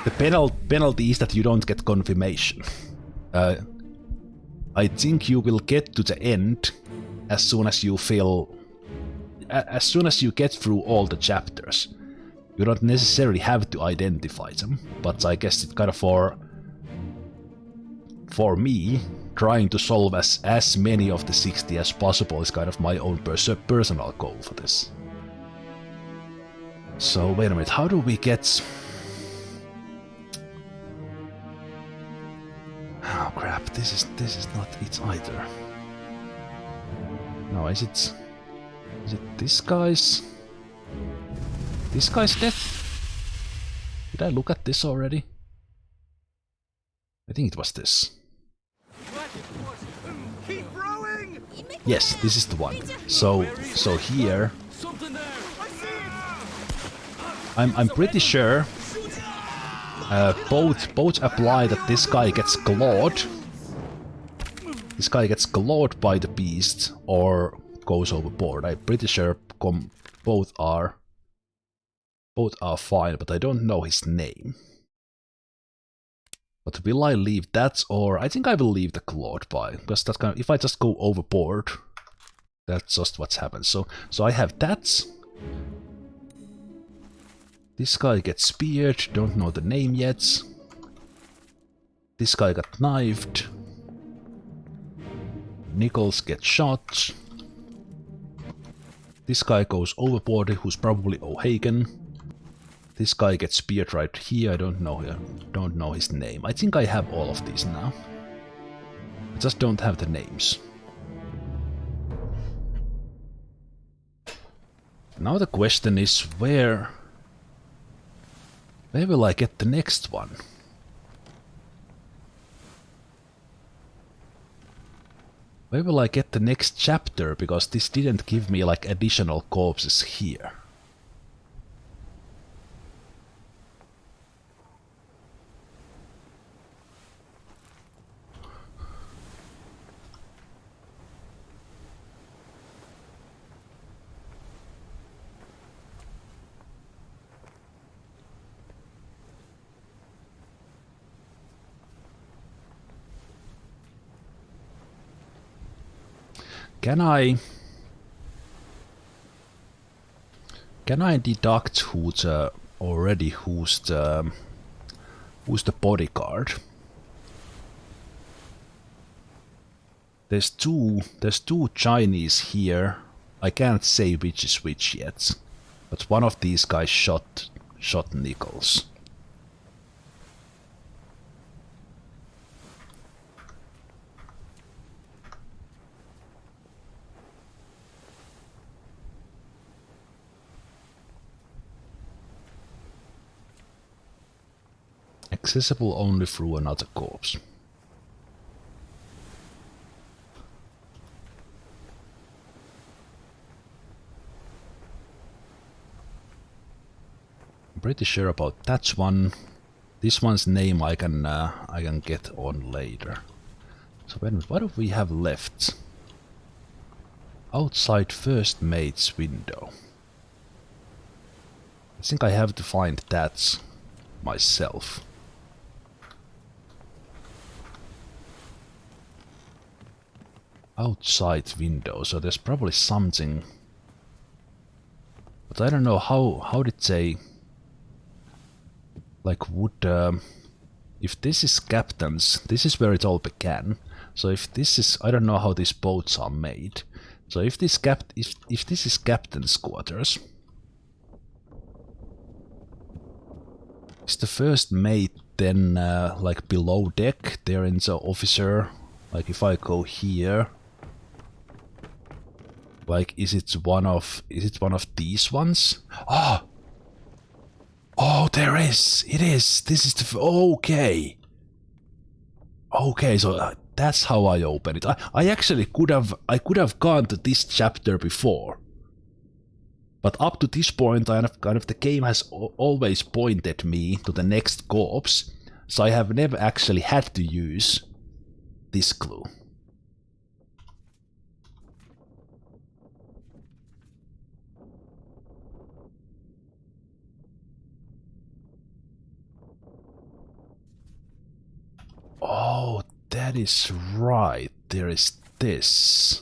The penalty is that you don't get confirmation. I think you will get to the end as soon as you feel... As soon as you get through all the chapters. You don't necessarily have to identify them, but I guess it's kind of for me, trying to solve as many of the 60 as possible is kind of my own personal goal for this. So wait a minute, how do we get... Oh crap, this is not it either. No, is it this guy's... This guy's dead? Did I look at this already? I think it was this. Keep rowing! Yes, this is the one. So here, Something there. I'm pretty sure both apply that this guy gets clawed. This guy gets clawed by the beast or goes overboard. I'm pretty sure both are fine, but I don't know his name. But will I leave that, or I think I will leave the clawed by, because that's kind of, if I just go overboard, that's just what's happened. So I have that. This guy gets speared, don't know the name yet. This guy got knifed. Nichols gets shot. This guy goes overboard, who's probably O'Hagan. This guy gets speared right here, I don't know his name. I think I have all of these now. I just don't have the names. Now the question is, where will I get the next one? Where will I get the next chapter, because this didn't give me like additional corpses here. Can I deduct who's the bodyguard? There's two Chinese here. I can't say which is which yet, but one of these guys shot Nichols. Accessible only through another corpse. I'm pretty sure about that one. This one's name I can get on later. So what do we have left? Outside first mate's window. I think I have to find that myself. Outside window, so there's probably something, but I don't know how did they, like, would if this is captain's, this is where it all began. So if this is, I don't know how these boats are made. So if this if this is captain's quarters, is the first mate then like below deck? There in the officer. Like if I go here. Like, is it one of these ones? Ah! Oh, there is! It is! This is the... Okay! Okay, so that's how I open it. I actually could have gone to this chapter before. But up to this point, kind of the game has always pointed me to the next corpse, so I have never actually had to use this clue. That is right. There is this.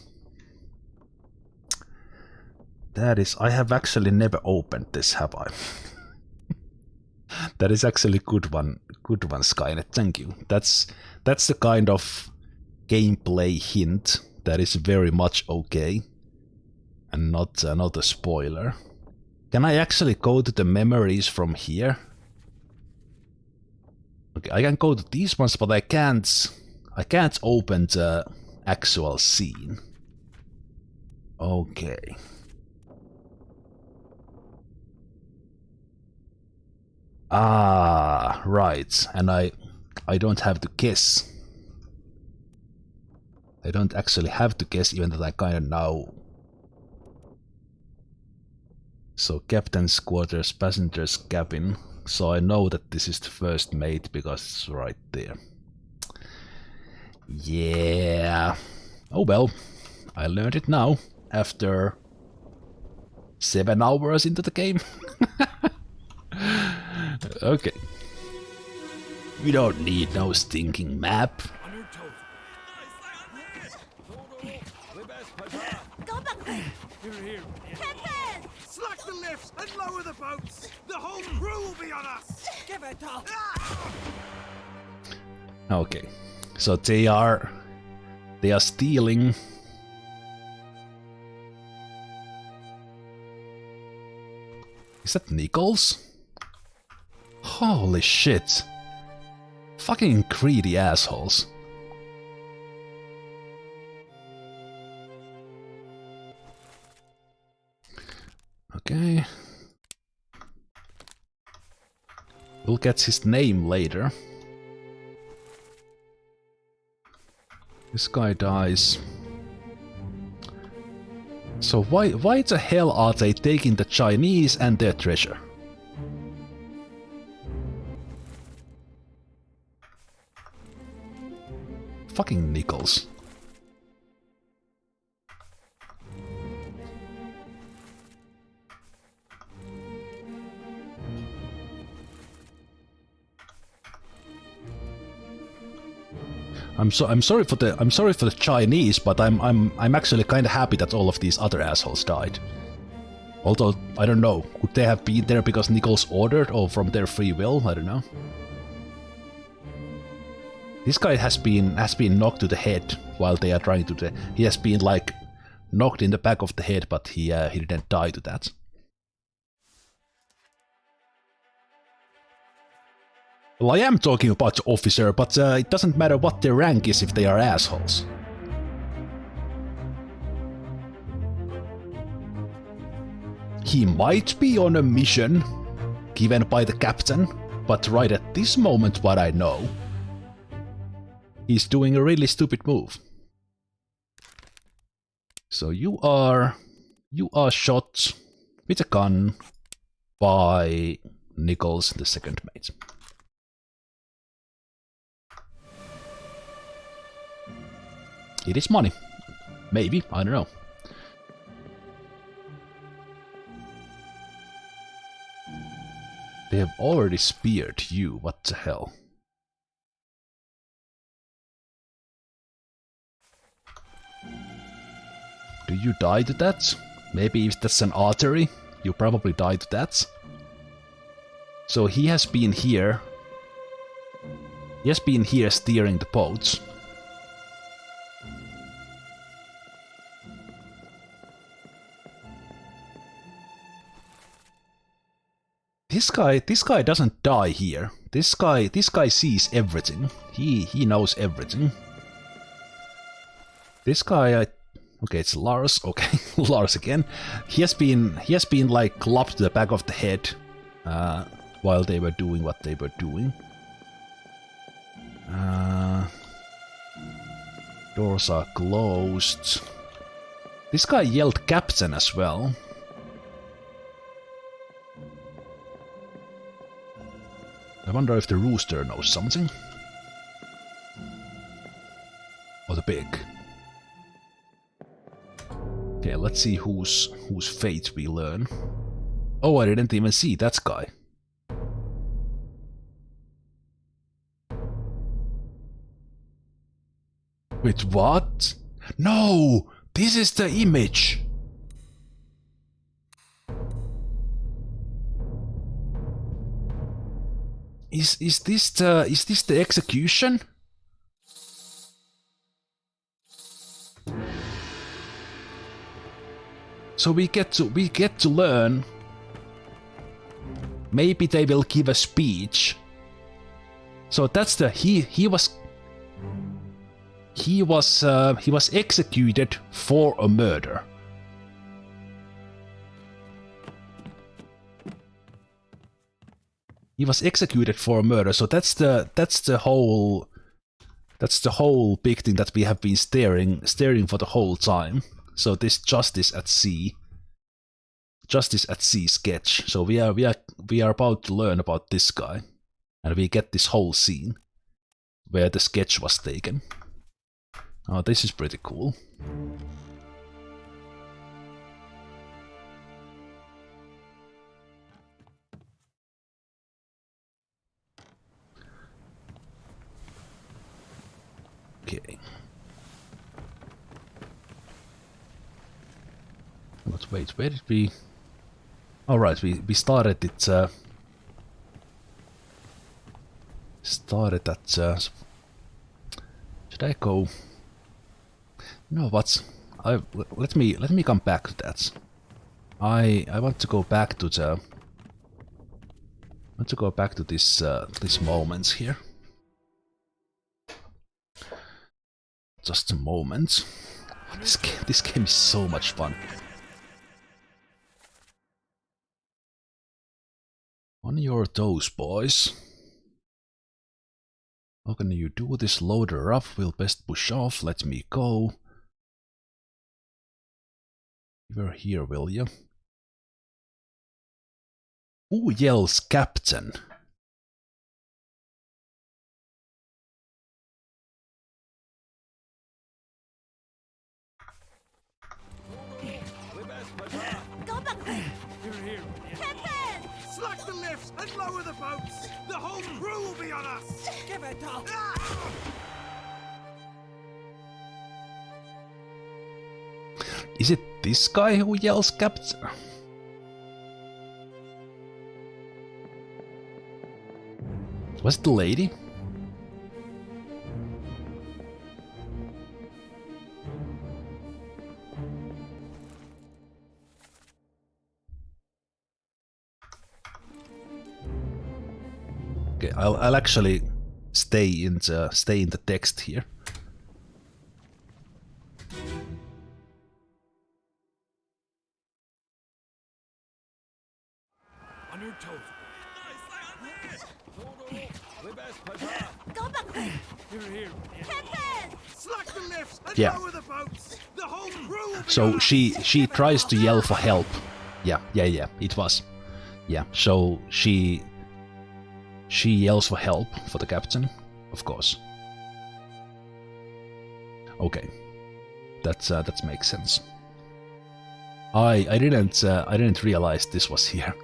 That is... I have actually never opened this, have I? That is actually good one. Good one, Skynet. Thank you. That's the kind of gameplay hint that is very much okay. And not a spoiler. Can I actually go to the memories from here? Okay, I can go to these ones, but I can't open the actual scene. Okay. Ah, right. And I don't have to guess. I don't actually have to guess, even that I kind of know. So captain's quarters, passenger's cabin. So I know that this is the first mate because it's right there. Yeah. Oh well. I learned it now after 7 hours into the game. Okay. We don't need no stinking map. Go back there! Here. Captain! Slack the lifts and lower the boats! The whole crew will be on us! Give it up. Okay. So they are stealing. Is that Nichols? Holy shit. Fucking greedy assholes. Okay. We'll get his name later. This guy dies. So why the hell are they taking the Chinese and their treasure? Fucking Nichols. I'm sorry for the Chinese, but I'm actually kind of happy that all of these other assholes died. Although I don't know, could they have been there because Nichols ordered or from their free will? I don't know. This guy has been knocked to the head while they are trying to. He has been like knocked in the back of the head, but he didn't die to that. Well, I am talking about the officer, but it doesn't matter what their rank is if they are assholes. He might be on a mission given by the captain, but right at this moment what I know, he's doing a really stupid move. So you are shot with a gun by Nichols, the second mate. It is money. Maybe, I don't know. They have already speared you, what the hell? Do you die to that? Maybe if that's an artery, you probably die to that. So he has been here. He has been here steering the boats. This guy doesn't die here. This guy sees everything. He knows everything. This guy, okay, it's Lars. Okay, Lars again. He has been like clubbed to the back of the head while they were doing what they were doing. Doors are closed. This guy yelled captain as well. I wonder if the rooster knows something. Or the pig. Okay, let's see whose fate we learn. Oh, I didn't even see that guy. Wait, what? No! This is the image! Is this the execution? So we get to learn. Maybe they will give a speech. So that's the he was executed for a murder. He was executed for a murder. So that's the whole big thing that we have been staring for the whole time. So this Justice at Sea sketch. So we are about to learn about this guy, and we get this whole scene where the sketch was taken. Oh, this is pretty cool. Okay. But wait, where did we... Alright, we started it... started at... should I go... No, what? Let me come back to that. I want to go back to the... I want to go back to this moments here. Just a moment. This game is so much fun. On your toes, boys. How can you do this? Loader up, will best push off. Let me go. You're here, will you? Who yells Captain? Go back there! You're here. Captain! Slack the lifts and lower the boats! The whole crew will be on us! Give it up. Is it this guy who yells Captain? Was it the lady? Okay, I'll actually stay in the text here. On your toes. Go back there! You're here. Captain! Slack the lifts and Yeah. lower the boats! The whole crew will be So on us! she tries to yell for help. Yeah, it was. Yeah, so she yells for help for the captain, of course. Okay, that makes sense. I didn't realize this was here,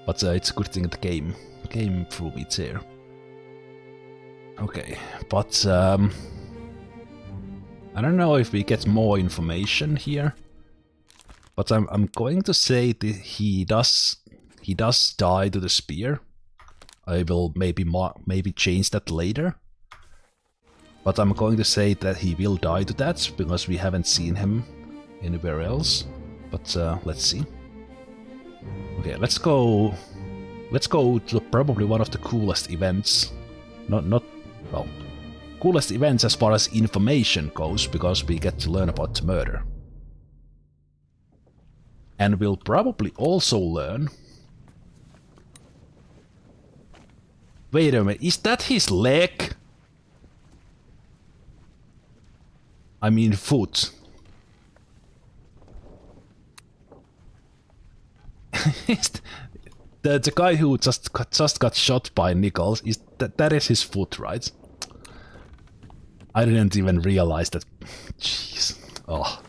but it's a good thing the game threw me there. Okay, but I don't know if we get more information here, but I'm going to say that he does die to the spear. I will maybe change that later, but I'm going to say that he will die to that because we haven't seen him anywhere else. But let's see. Okay, let's go to probably one of the coolest events. Well, coolest events as far as information goes, because we get to learn about the murder. And we'll probably also learn... Wait a minute, is that his leg? I mean foot. the guy who just got shot by Nichols, that is his foot, right? I didn't even realize that. Jeez. Oh,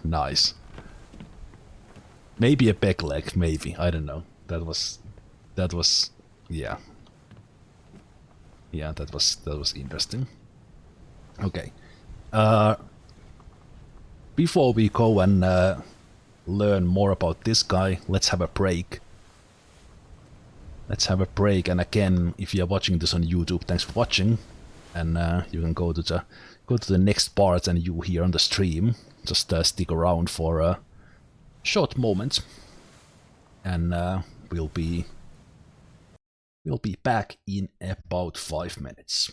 nice. Maybe a back leg, maybe. I don't know. That was, yeah. Yeah, that was interesting. Okay, Before we go and learn more about this guy, let's have a break. Let's have a break, and again, if you are watching this on YouTube, thanks for watching. And you can go to the next part, and you here on the stream. Just stick around for a short moment, and we'll be back in about 5 minutes.